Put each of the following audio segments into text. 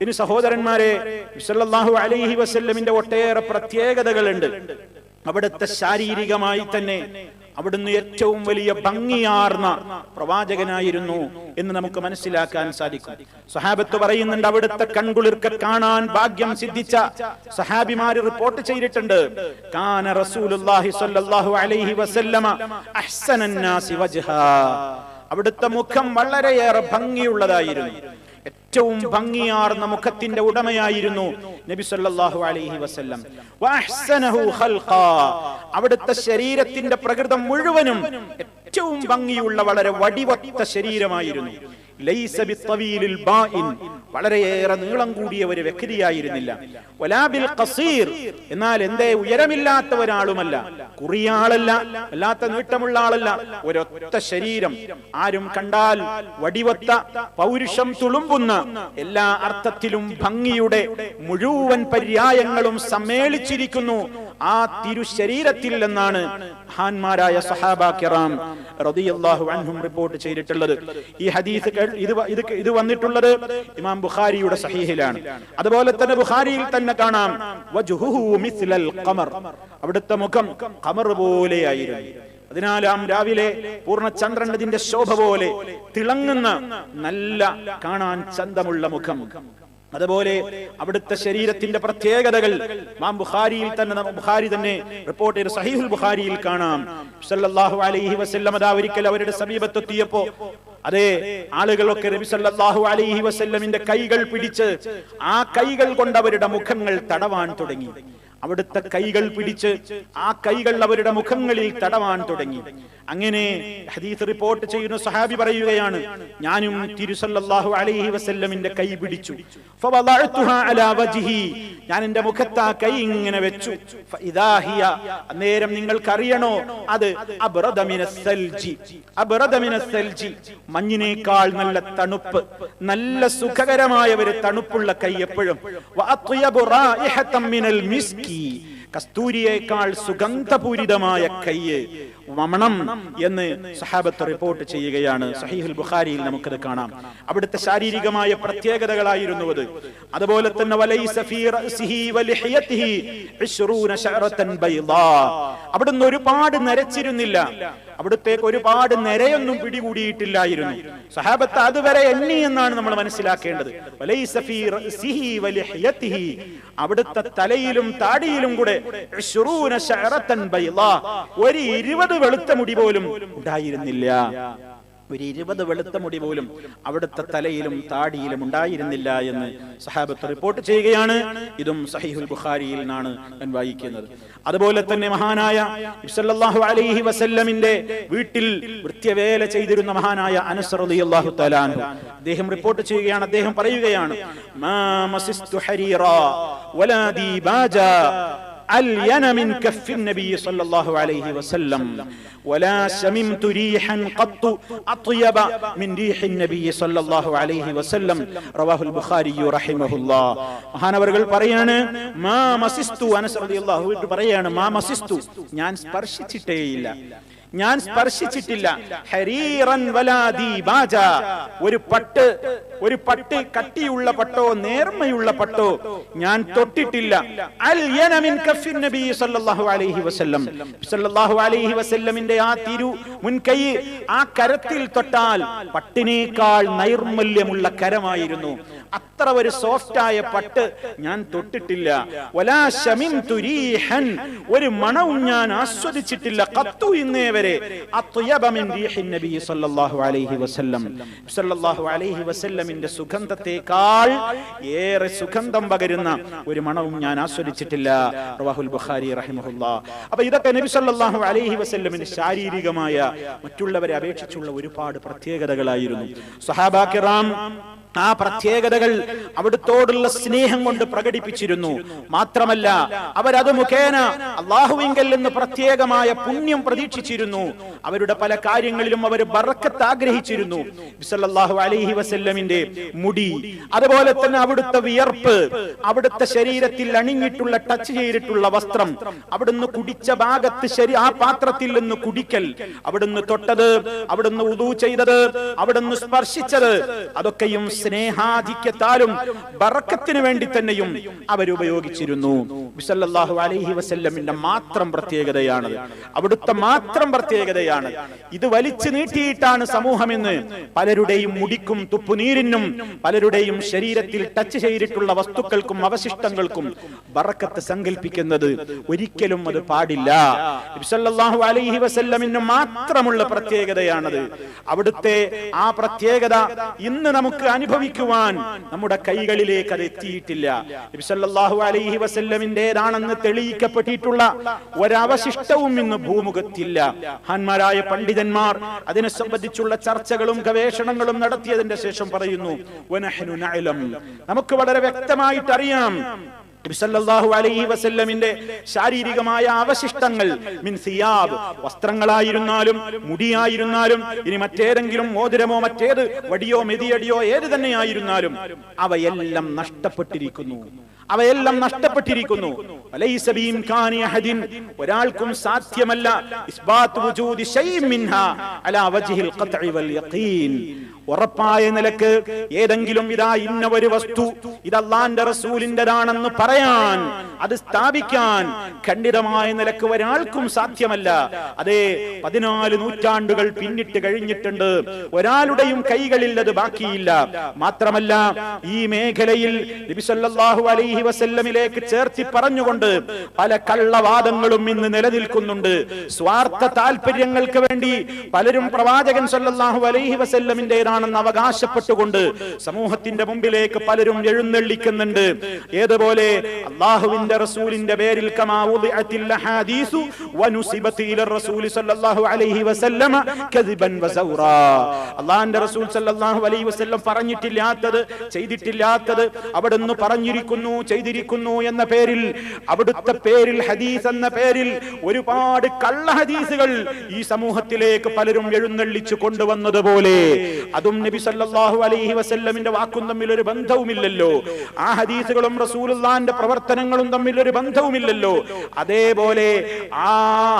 ഇനി സഹോദരന്മാരെ, സല്ലല്ലാഹു അലൈഹി വസല്ലമിന്റെ ഒട്ടേറെ പ്രത്യേകതകളുണ്ട്. അവിടുത്തെ ശാരീരികമായി തന്നെ അവിടുന്ന് ഏറ്റവും വലിയ ഭംഗിയാർന്ന പ്രവാചകനായിരുന്നു എന്ന് നമുക്ക് മനസ്സിലാക്കാൻ സാധിക്കും. സഹാബത്ത് പറയുന്നുണ്ട്, അവിടുത്തെ കൺകുളിർക്ക കാണാൻ ഭാഗ്യം സിദ്ധിച്ച സഹാബിമാര് റിപ്പോർട്ട് ചെയ്തിട്ടുണ്ട്. കാന റസൂലുള്ളാഹി സ്വല്ലല്ലാഹു അലൈഹി വസല്ലമ അഹ്സനന്നാസി വജ്ഹാ. അവിടുത്തെ മുഖം വളരെയേറെ ഭംഗിയുള്ളതായിരുന്നു. ഏറ്റവും ഭംഗിയാർന്ന മുഖത്തിന്റെ ഉടമയായിരുന്നു നബി സല്ലല്ലാഹു അലൈഹി വസല്ലം. വഅഹ്സനഹു ഖൽഖാ. അവിടുത്തെ ശരീരത്തിന്റെ പ്രകൃതം മുഴുവനും ഏറ്റവും ഭംഗിയുള്ള വളരെ വടിവത്ത ശരീരമായിരുന്നു. ലൈസ ബിത്തവീലിൽ ബാഇൻ. വളരെയേറെ നീളം കൂടിയ ഒരു വ്യക്തിയായിരുന്നില്ല. വലാ ബിൽ ഖസീർ. എന്നാൽ എന്തേ ഉയരമില്ലാത്ത ഒരാളുമല്ല, കുറിയാളല്ല, അല്ലാത്ത നീട്ടമുള്ള ആളല്ല. ഒരൊറ്റ ശരീരം. ആരും കണ്ടാൽ വടിവത്ത പൗരുഷം തുളുമ്പുന്ന എല്ലാ അർത്ഥത്തിലും ഭംഗിയുടെ മുഴുവൻ പര്യായങ്ങളും സമ്മേളിച്ചിരിക്കുന്നു ആ തിരുശരീരത്തിൽ എന്നാണ് മഹാന്മാരായ സഹാബാ കിറാം റളിയല്ലാഹു അൻഹും റിപ്പോർട്ട് ചെയ്തിട്ടുള്ളത്. ഈ ഹദീസ് ഇത് വന്നിട്ടുള്ളത് ഇമാം ബുഖാരിയുടെ സഹീഹിലാണ്. അതുപോലെ തന്നെ ബുഖാരിയിൽ തന്നെ കാണാം വജ്ഹുഹു മിസ്ലൽ ഖമർ. അവിടുത്തെ മുഖം ഖമർ പോലെയായിരുന്നു. അതിനാലാം രാവിലെ പൂർണ്ണചന്ദ്രന്റെ ശോഭ പോലെ തിളങ്ങുന്ന നല്ല കാണാൻ ചന്തമുള്ള മുഖം. അതുപോലെ അവിടുത്തെ ശരീരത്തിന്റെ പ്രത്യേകതകൾ ബുഖാരി തന്നെ റിപ്പോർട്ട് ചെയ്ത സഹീഹുൽ ബുഖാരിയിൽ കാണാം. സല്ലല്ലാഹു അലൈഹി വസല്ലം ഒരിക്കൽ അവരുടെ സമീപത്തെത്തിയപ്പോ അതേ ആളുകളൊക്കെ നബി സല്ലല്ലാഹു അലൈഹി വസല്ലമിന്റെ കൈകൾ പിടിച്ച് ആ കൈകൾ കൊണ്ട് അവരുടെ മുഖങ്ങൾ തടവാൻ തുടങ്ങി. അവിടുത്തെ കൈകൾ പിടിച്ച് ആ കൈകൾ അവരുടെ മുഖങ്ങളിൽ തടവാൻ തുടങ്ങി. അങ്ങനെ ഹദീസ് റിപ്പോർട്ട് ചെയ്യുന്ന സഹാബി പറയുകയാണ്, ഞാനും തിരു സല്ലല്ലാഹു അലൈഹി വസല്ലമിന്റെ കൈ പിടിച്ചു. ഫവളഅതുഹാ അലാ വജ്ഹി. ഞാൻ എന്റെ മുഖത്ത് ആ കൈ ഇങ്ങനെ വെച്ചു. ഫഇദാ ഹിയ. അന്നേരം നിങ്ങൾക്ക് അറിയണോ, അത് അബ്റദ മിനസ് സൽജി. അബ്റദ മിനസ് സൽജി. മഞ്ഞിനേക്കാൾ നല്ല തണുപ്പ്, നല്ല സുഖകരമായ ഒരു തണുപ്പുള്ള കൈ എപ്പോഴും. വഅത്യബു റായിഹതൻ മിനൽ മിസ്കി. കസ്തൂരിയേക്കാൾ സുഗന്ധപൂരിതമായ കയ്യ്, മണം എന്ന് സഹാബത്ത് റിപ്പോർട്ട് ചെയ്യുകയാണ്. സഹീഹുൽ ബുഖാരിയിൽ നമുക്കത് കാണാം. അവിടുത്തെ ശാരീരികമായ പ്രത്യേകതകളായിരുന്നു അത്. അതുപോലെ തന്നെ വലൈസ ഫീ റഅസിഹി വലിഹയതിഹി 20 ശഅറതൻ ബൈദാ. അവിടുന്ന് ഒരുപാട് നരച്ചിരുന്നില്ല. അവിടുത്തേക്ക് ഒരുപാട് നരയൊന്നും പിടികൂടിയിട്ടില്ലായിരുന്നു. സഹാബത്ത് അതുവരെ എണ്ണി എന്നാണ് നമ്മൾ മനസ്സിലാക്കേണ്ടത്. വലൈസ ഫീ റഅസിഹി വലിഹയതിഹി. അവിടുത്തെ തലയിലും താടിയിലും കൂടെ 20 ശഅറതൻ ബൈദാ. ഒരു 20 വെളുത്ത മുടി പോലും ഉണ്ടായിരുന്നില്ല. ഒരു 20 വെളുത്ത മുടി പോലും അവിടുത്തെ തലയിലും താടിയിലും ഉണ്ടായിരുന്നില്ല എന്ന് സഹാബത്ത് റിപ്പോർട്ട് ചെയ്യുകയാണ്. ഇതും സഹീഹുൽ ബുഖാരിയിൽ നിന്നാണ് ഞാൻ വായിക്കുന്നത്. അതുപോലെ തന്നെ മഹാനായ സല്ലല്ലാഹു അലൈഹി വസല്ലമിന്റെ വീട്ടിൽ വൃത്യവേല ചെയ്തിരുന്ന മഹാനായ അനസ് റളിയല്ലാഹു തആല അൻഹു അദ്ദേഹം റിപ്പോർട്ട് ചെയ്യുകയാണ്. അദ്ദേഹം പറയുകയാണ്, മാ മസിസ്തു ഹരീറാ വലാ ദീബാജാ ألين من كف النبي صلى الله عليه وسلم ولا شممت ريحا قط أطيب من ريح النبي صلى الله عليه وسلم. رواه البخاري رحمه الله. മഹാനവറുകൾ പറയാണ്, മാ മസിസ്തു. അനസ് റളിയല്ലാഹു അൻഹു പറയാണ്, മാ മസിസ്തു. ഞാൻ സ്പർശിച്ചിട്ടേയില്ല, ഞാൻ സ്പർശിച്ചിട്ടില്ല. ഹരീറൻ വലാ ദീബാജ. ഒരു പട്ട് കട്ടിയുള്ള പട്ടോ നേർമയുള്ള പട്ടോ ഞാൻ തൊട്ടിട്ടില്ല. അൽയന മിൻ കഫിൻ നബി സല്ലല്ലാഹു അലൈഹി വസല്ലം. സല്ലല്ലാഹു അലൈഹി വസല്ലമിന്റെ ആ തിരു മുൻകൈ ആ കരത്തിൽ തൊട്ടാൽ പട്ടിനേക്കാൾ നൈർമല്യമുള്ള കരമായിരുന്നു. അത്ര ഒരു സോഫ്റ്റ് ആയ പട്ട് ഞാൻ തൊട്ടിട്ടില്ല. വലാ ശമിംതു റീഹൻ. ഒരു മണവും ഞാൻ ആസ്വദിച്ചിട്ടില്ല. ഖത്തു ഇന്നേ വരെ അത്യബ മിൻ റീഹിൻ നബി സല്ലല്ലാഹു അലൈഹി വസല്ലം. സല്ലല്ലാഹു അലൈഹി വസല്ലമിന്റെ സുഗന്ധത്തേക്കാൾ ഏറെ സുഗന്ധം പകരുന്ന ഒരു മണവും ഞാൻ ആസ്വദിച്ചിട്ടില്ല. റവാഹുൽ ബുഖാരി റഹിമഹുല്ലാഹ്. അപ്പോൾ ഇതൊക്കെ നബി സല്ലല്ലാഹു അലൈഹി വസല്ലമിന്റെ ശാരീരികമായ മറ്റുള്ളവരെ അപേക്ഷിച്ചുള്ള ഒരുപാട് പ്രത്യേകതകളായിരുന്നു. സ്വഹാബാ കിറാം ആ പ്രത്യേകതകൾ അവിടുത്തോടുള്ള സ്നേഹം കൊണ്ട് പ്രകടിപ്പിച്ചിരുന്നു. മാത്രമല്ല അവരത് മുഖേന അല്ലാഹുവിങ്കൽ നിന്ന് പ്രത്യേകമായ പുണ്യം പ്രതീക്ഷിച്ചിരുന്നു. അവരുടെ പല കാര്യങ്ങളിലും അവർ ബറക്കത്ത് ആഗ്രഹിച്ചിരുന്നു. സല്ലല്ലാഹു അലൈഹി വസല്ലമിന്റെ മുടി, അതുപോലെ തന്നെ അവിടുത്തെ വിയർപ്പ്, അവിടുത്തെ ശരീരത്തിൽ അണിഞ്ഞിട്ടുള്ള ടച്ച് ചെയ്തിട്ടുള്ള വസ്ത്രം, അവിടുന്ന് കുടിച്ച ഭാഗത്ത് ആ പാത്രത്തിൽ നിന്ന് കുടിക്കൽ, അവിടുന്ന് തൊട്ടത്, അവിടുന്ന് വുദൂ ചെയ്തത്, അവിടുന്ന് സ്പർശിച്ചത്, അതൊക്കെയും സ്നേഹാധിക്യത്താലും ബറക്കത്തിന് വേണ്ടി തന്നെയും അവരുപയോഗിച്ചിരുന്നു. സല്ലല്ലാഹു അലൈഹി വസല്ലമിന്റെ മാത്രം പ്രത്യേകതയാണത്, അവിടുത്തെ മാത്രം പ്രത്യേകതയാണ്. ഇത് വലിച്ചു നീട്ടിയിട്ടാണ് സമൂഹമെന്ന് പലരുടെയും മുടിക്കും തുപ്പുനീരിനും പലരുടെയും ശരീരത്തിൽ ടച്ച് ചെയ്തിട്ടുള്ള വസ്തുക്കൾക്കും അവശിഷ്ടങ്ങൾക്കും ബറക്കത്ത് സങ്കല്പിക്കുന്നത്. ഒരിക്കലും അത് പാടില്ല. നബി സല്ലല്ലാഹു അലൈഹി വസല്ലമിന് മാത്രമുള്ള പ്രത്യേകതയാണത്. അവിടുത്തെ ആ പ്രത്യേകത ഇന്ന് നമുക്ക് അനുഭവിക്കുവാൻ നമ്മുടെ കൈകളിലേക്ക് അത് എത്തിയിട്ടില്ല. നബി സല്ലല്ലാഹു അലൈഹി വസല്ലമിന്റേതാണെന്ന് തെളിയിക്കപ്പെട്ടിട്ടുള്ള ഒരവശിഷ്ടവും ഇന്ന് ഭൂമുഖത്തില്ല. മഹാന്മാരായ പണ്ഡിതന്മാർ അതിനെ സംബന്ധിച്ചുള്ള ചർച്ചകളും ഗവേഷണങ്ങളും നടത്തിയതിന്റെ ശേഷം പറയുന്നു, വനഹ്നു നഅലം, നമുക്ക് വളരെ വ്യക്തമായിട്ട് അറിയാം നബി സല്ലല്ലാഹു അലൈഹി വസല്ലമിന്റെ ശാരീരികമായ അവശിഷ്ടങ്ങൾ, മിൻ സിയാബ്, വസ്ത്രങ്ങളായിരുന്നാലും മുടിയായിരുന്നാലും ഇനി മറ്റേതെങ്കിലും മോതിരമോ മറ്റേത് വടിയോ മെതിയടിയോ ഏത് തന്നെയായിരുന്നാലും അവയെല്ലാം നഷ്ടപ്പെട്ടിരിക്കുന്നു. അവയെല്ലാം നഷ്ടപ്പെട്ടിരിക്കുന്നു. വലൈസ ബിഇംകാനി അഹദിൻ, ഒരാൾക്കും സാധ്യമല്ല ഇസ്ബാത്ത് വുജൂദി ശൈഇൻ മിൻഹാ അലാ വജ്ഹിൽ ഖത്ഇ വൽ യഖീൻ, ഉറപ്പായ നിലക്ക് ഏതെങ്കിലും ഇതാ ഇന്ന ഒരു വസ്തു ഇത് അല്ലാഹുവിന്റെ റസൂലിന്റേതാണെന്ന് പറയാൻ, അത് സ്ഥാപിക്കാൻ ഖണ്ഡിതമായ നിലക്ക് ഒരാൾക്കും സാധ്യമല്ല. അതേ 14 നൂറ്റാണ്ടുകൾ പിന്നിട്ട് കഴിഞ്ഞിട്ടുണ്ട്, ഒരാളുടെയും കൈകളിൽ അത് ബാക്കിയില്ല. മാത്രമല്ല ഈ മേഖലയിൽ നബി സല്ലല്ലാഹു അലൈഹി വസല്ലമിലേക്ക് ചേർത്തി പറഞ്ഞുകൊണ്ട് പല കള്ളവാദങ്ങളും ഇന്ന് നിലനിൽക്കുന്നുണ്ട്. സ്വാർത്ഥ താല്പര്യങ്ങൾക്ക് വേണ്ടി പലരും പ്രവാചകൻ സല്ലല്ലാഹു അലൈഹി വസല്ലമിന്റേതാണെന്ന് അവകാശപ്പെട്ടുകൊണ്ട് സമൂഹത്തിന്റെ മുമ്പിലേക്ക് പലരും എഴുന്നള്ളിക്കുന്നുണ്ട്. ഏതുപോലെ അല്ലാഹുവിന്റെ റസൂലിന്റെ പേരിൽ കമാ ഉദിഅത്തിൽ ഹദീസു വനുസിബത ഇല റസൂൽ സല്ലല്ലാഹു അലൈഹി വസല്ലമ കദിബൻ വസൗറാ, അല്ലാഹുവിന്റെ റസൂൽ സല്ലല്ലാഹു അലൈഹി വസല്ലം പറഞ്ഞിട്ടില്ലാത്തത് ചെയ്തിട്ടില്ലാത്തത് അവിടുന്ന് പറഞ്ഞിരിക്കുന്നു ചെയ്തിരിക്കുന്നു എന്ന പേരിൽ, അവിടുത്തെ പേരിൽ ഹദീസ് എന്ന പേരിൽ ഒരുപാട് കള്ള ഹദീസുകൾ ഈ സമൂഹത്തിലേക്ക് പലരും എഴുന്നള്ളിച്ചു കൊണ്ടുവന്നതുപോലെ അതും നബി സല്ലല്ലാഹു അലൈഹി വസല്ലമിന്റെ വാക്കും തമ്മിൽ ഒരു ബന്ധവുമില്ലല്ലോ, ആ ഹദീസുകളും റസൂലുള്ളാഹിന്റെ പ്രവർത്തനങ്ങളും തമ്മിൽ ഒരു ബന്ധവുമില്ലല്ലോ. അതേപോലെ ആ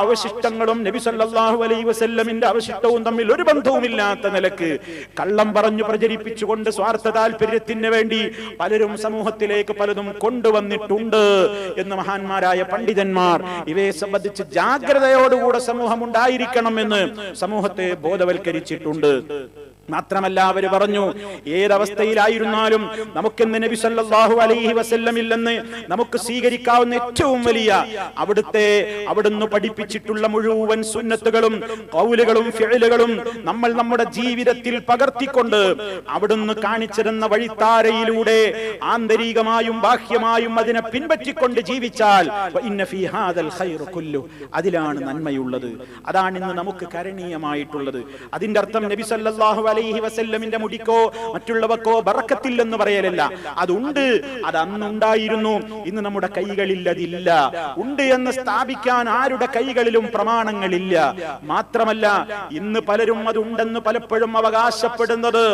അവശിഷ്ടങ്ങളും നബി സല്ലല്ലാഹു അലൈഹി വസല്ലമിന്റെ അവശിഷ്ടവും തമ്മിൽ ഒരു ബന്ധവുമില്ലാത്ത നിലക്ക് കള്ളം പറഞ്ഞു പ്രചരിപ്പിച്ചുകൊണ്ട് സ്വാർത്ഥ താല്പര്യത്തിന് വേണ്ടി പലരും സമൂഹത്തിലേക്ക് പലതും കൊണ്ടുവന്നിട്ടുണ്ട് എന്ന് മഹാന്മാരായ പണ്ഡിതന്മാർ ഇവയെ സംബന്ധിച്ച് ജാഗ്രതയോടുകൂടെ സമൂഹം ഉണ്ടായിരിക്കണം എന്ന് സമൂഹത്തെ ബോധവൽക്കരിച്ചിട്ടുണ്ട്. മാത്രമല്ല അവർ പറഞ്ഞു, ഏതവസ്ഥയിലായിരുന്നാലും നമുക്കെന്ന് നബി സല്ലല്ലാഹു അലൈഹി വസല്ലമിൽ നിന്ന് നമുക്ക് സ്വീകരിക്കാവുന്ന ഏറ്റവും വലിയ അവിടുന്ന് പഠിപ്പിച്ചിട്ടുള്ള മുഴുവൻ സുന്നത്തുകളും ഖൗലുകളും ഫിഅലുകളും നമ്മൾ നമ്മുടെ ജീവിതത്തിൽ പകർത്തിക്കൊണ്ട് അവിടുന്ന് കാണിച്ചിരുന്ന വഴിത്താരയിലൂടെ ആന്തരികമായും ബാഹ്യമായും അതിനെ പിൻപറ്റിക്കൊണ്ട് ജീവിച്ചാൽ വഇന്ന ഫീ ഹാദൽ ഖൈറു കുല്ലു, അതിലാണ് നന്മയുള്ളത്, അതാണ് ഇന്ന് നമുക്ക് കരണീയമായിട്ടുള്ളത്. അതിന്റെ അർത്ഥം നബി സല്ലല്ലാഹു അലൈഹി വസല്ലമിന്റെ മുടിക്കോ മറ്റുള്ളവക്കോ ബറക്കത്തില്ലെന്ന് പറയലല്ല, അതുണ്ട്, അത് അന്നുണ്ടായിരുന്നു, ഇന്ന് നമ്മുടെ കൈകളിൽ അതില്ല. ഉണ്ട് എന്ന് സ്ഥാപിക്കാൻ ആരുടെ കൈകളിലും പ്രമാണങ്ങളില്ല. മാത്രമല്ല ഇന്ന് പലരും അതുണ്ടെന്ന് പലപ്പോഴും അവകാശപ്പെടുന്നത്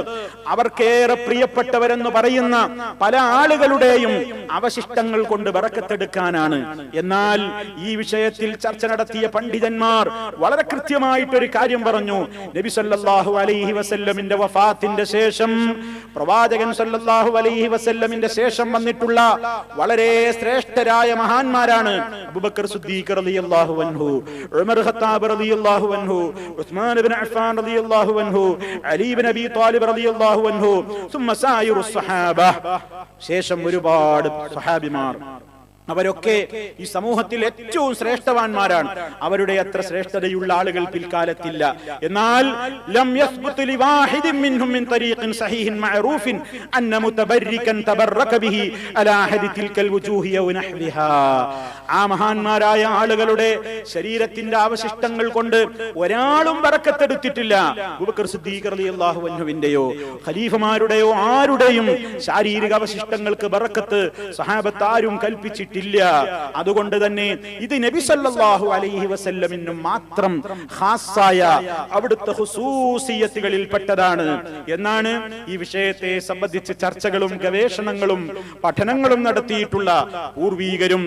അവർക്കേറെ പ്രിയപ്പെട്ടവരെന്ന് പറയുന്ന പല ആളുകളുടെയും അവശിഷ്ടങ്ങൾ കൊണ്ട് ബറക്കത്തെടുക്കാനാണ്. എന്നാൽ ഈ വിഷയത്തിൽ ചർച്ച നടത്തിയ പണ്ഡിതന്മാർ വളരെ കൃത്യമായിട്ടൊരു കാര്യം പറഞ്ഞു. നബി സല്ലല്ലാഹു അലൈഹി വസല്ലമിന്റെ വഫാത്തിന്റെ ശേഷം, പ്രവാചകൻ സല്ലല്ലാഹു അലൈഹി വസല്ലമിന്റെ ശേഷം വന്നിട്ടുള്ള വളരെ ശ്രേഷ്ഠരായ മഹാന്മാരാണ് അബൂബക്കർ സിദ്ദീഖ് റളിയല്ലാഹു അൻഹു, ഉമർ ഖത്താബ് റളിയല്ലാഹു അൻഹു, ഉസ്മാൻ ഇബ്നു അഫ്ഫാൻ റളിയല്ലാഹു അൻഹു, അലി ഇബ്നു അബീ ത്വാലിബ് റളിയല്ലാഹു അൻഹു, സുമ്മ സായിറുസ് സഹാബ, ശേഷം ഒരുപാട് സഹാബിമാർ. അവരൊക്കെ ഈ സമൂഹത്തിൽ ഏറ്റവും ശ്രേഷ്ഠവാന്മാരാണ്. അവരുടെ അത്ര ശ്രേഷ്ഠതയുള്ള ആളുകൾ പിൽക്കാലത്തില്ല. എന്നാൽ ലം യസ്ബുത് ലിവാഹിദിൻ മിൻഹും മിൻ തരീഖിൻ സഹീഹിൻ മഅറൂഫിൻ അന്ന മുതബർരികൻ തബറക ബിഹി അലാ അഹദി തിൽകൽ വുജൂഹി ഔ നഹ്വിഹാ, ആ മഹാന്മാരായ ആളുകളുടെ ശരീരത്തിന്റെ അവശിഷ്ടങ്ങൾ കൊണ്ട് ഒരാളും ബറക്കത്തെടുത്തിട്ടില്ല. അബൂബക്കർ സിദ്ദീഖ് റളിയല്ലാഹു അൻഹുവിന്റെയോ ഖലീഫമാരുടെയോ ആരുടെയും ശാരീരിക അവശിഷ്ടങ്ങൾക്ക് ബറക്കത്ത് സഹാബത്ത് ആരും കൽപ്പിച്ചിട്ടില്ല. പഠിപ്പിച്ചിട്ടില്ല. അതുകൊണ്ട് തന്നെ ഇത് നബി സല്ലല്ലാഹു അലൈഹി വസല്ലമിന് മാത്രം ഖാസായ അവിടുത്തെ ഖുസൂസിയത്തുകളിൽ പെട്ടതാണ് എന്നാണ് ഈ വിഷയത്തെ സംബന്ധിച്ച് ചർച്ചകളും ഗവേഷണങ്ങളും പഠനങ്ങളും നടത്തിയിട്ടുള്ള പൂർവീകരും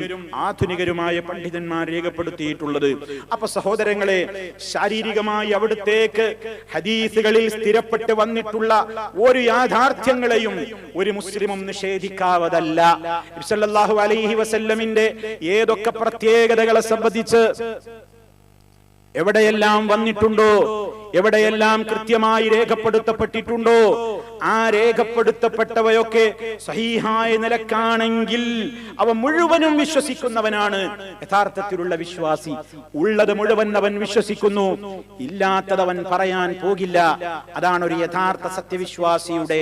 ആധുനികരുമായ പണ്ഡിതന്മാർ രേഖപ്പെടുത്തിയിട്ടുള്ളത്. അപ്പൊ സഹോദരങ്ങളെ, ശാരീരികമായി അവിടുത്തേക്ക് ഹദീസുകളിൽ സ്ഥിരപ്പെട്ട് വന്നിട്ടുള്ള ഒരു യാഥാർത്ഥ്യങ്ങളെയും ഒരു മുസ്ലിമും നിഷേധിക്കാവതല്ല. നബി സല്ലല്ലാഹു അലൈഹി വസല്ലമിന്റെ ഏതൊക്കെ പ്രത്യേകതകളെ സംബന്ധിച്ച് എവിടെയെല്ലാം വന്നിട്ടുണ്ടോ, എവിടെയെല്ലാം കൃത്യമായി രേഖപ്പെടുത്തപ്പെട്ടിട്ടുണ്ടോ, ആ രേഖപ്പെടുത്തപ്പെട്ടവയൊക്കെ സഹീഹായ നിലക്കാണെങ്കിൽ അവ മുഴുവനും വിശ്വസിക്കുന്നവനാണ് യഥാർത്ഥത്തിലുള്ള വിശ്വാസി. ഉള്ളത് മുഴുവൻ അവൻ വിശ്വസിക്കുന്നു, ഇല്ലാത്തതവൻ പറയാൻ പോകില്ല. അതാണ് ഒരു യഥാർത്ഥ സത്യവിശ്വാസിയുടെ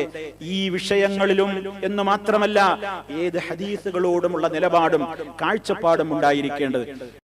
ഈ വിഷയങ്ങളിലും എന്ന് മാത്രമല്ല ഏത് ഹദീസുകളോടുമുള്ള നിലപാടും കാഴ്ചപ്പാടും ഉണ്ടായിരിക്കേണ്ടത്.